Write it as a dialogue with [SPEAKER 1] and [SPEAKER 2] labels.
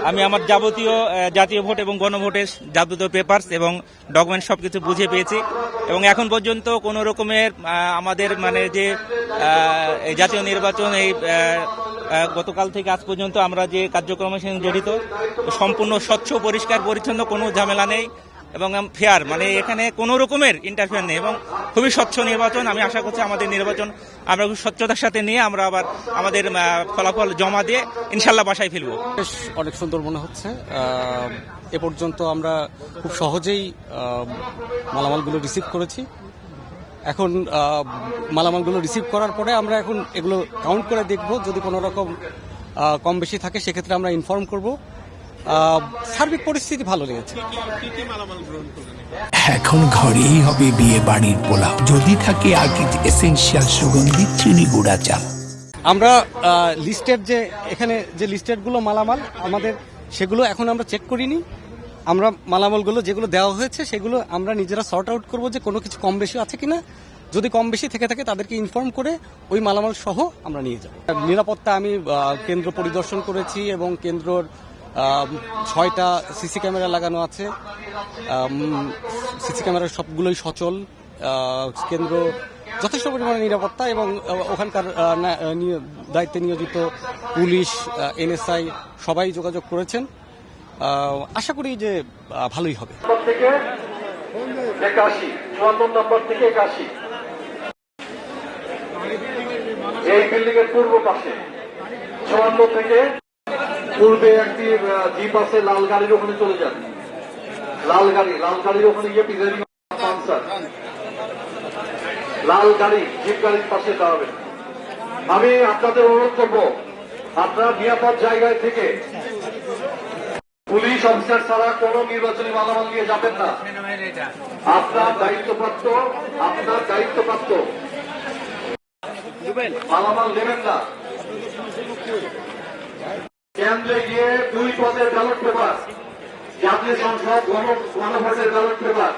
[SPEAKER 1] আমি আমার যাবতীয় জাতীয় ভোট এবং গণভোটের যাবতীয় পেপারস এবং ডকুমেন্ট সবকিছু বুঝে পেয়েছি এবং এখন পর্যন্ত কোনো রকমের আমাদের মানে যে এই জাতীয় নির্বাচন এই গতকাল থেকে আজ পর্যন্ত আমরা যে কার্যক্রমের সঙ্গে জড়িত সম্পূর্ণ স্বচ্ছ পরিষ্কার পরিচ্ছন্ন, কোনো ঝামেলা নেই এবং ফেয়ার, মানে এখানে কোনো রকমের ইন্টারফেয়ার নেই এবং খুবই স্বচ্ছ নির্বাচন। আমি আশা করছি আমাদের নির্বাচন আমরা খুব স্বচ্ছতার সাথে নিয়ে আমরা আবার আমাদের ফলাফল জমা দিয়ে ইনশাল্লাহ বাসায় ফিরব।
[SPEAKER 2] বেশ অনেক সুন্দর মনে হচ্ছে। এ পর্যন্ত আমরা খুব সহজেই মালামালগুলো রিসিভ করেছি। এখন মালামালগুলো রিসিভ করার পরে আমরা এখন এগুলো কাউন্ট করে দেখব, যদি কোনো রকম কম বেশি থাকে সেক্ষেত্রে আমরা ইনফর্ম করব। সার্বিক পরিস্থিতি ভালো লেগেছে।
[SPEAKER 3] এখন ঘরেই হবে বিয়ে বাড়ির পোলাও, যদি থাকে আকিজ এসেনশিয়াল সুগন্ধি চিনি গুঁড়া চা।
[SPEAKER 2] আমরা লিস্টেড যে এখানে যে লিস্টেডগুলো মালামাল আমাদের, সেগুলো এখন আমরা চেক করিনি। আমরা মালামালগুলো যেগুলো দেওয়া হয়েছে সেগুলো আমরা নিজেরা সর্ট আউট করবো যে কোনো কিছু কম বেশি আছে কিনা। যদি কম বেশি থেকে থাকে তাদেরকে ইনফর্ম করে ওই মালামাল সহ আমরা নিয়ে যাব। নিরাপত্তা আমি কেন্দ্র পরিদর্শন করেছি এবং কেন্দ্রর 6টা সিসি ক্যামেরা লাগানো আছে। সিসি ক্যামেরা সবগুলোই সচল। কেন্দ্র যথেষ্ট পরিমাণে নিরাপত্তা এবং ওখানকার দায়িত্বে নিয়োজিত পুলিশ, এনএসআই সবাই যোগাযোগ করেছেন। আশা করি যে ভালোই হবে।
[SPEAKER 4] 54 নম্বর থেকে 81 এই বিল্ডিং এর পূর্ব পাশে 54 থেকে পূর্বে একটি জিপ আছে, লাল গাড়ির ওখানে চলে যান। লাল গাড়ির ওখানে গিয়ে প্রিজাইডিং অফিসার লাল গাড়ি জিপ গাড়ির পাশে দাঁড়াবেন। আমি আপনাদের অনুরোধ করবো, আপনারা নিরাপদ জায়গায় থেকে পুলিশ অফিসার ছাড়া কোন নির্বাচনী মালামাল নিয়ে যাবেন না। আপনার দায়িত্বপ্রাপ্ত মালামাল নেবেন না। কেন্দ্রে গিয়ে 2 পদের ব্যালট পেপার, জাতীয় সংসদ গণভোটের ব্যালট পেপার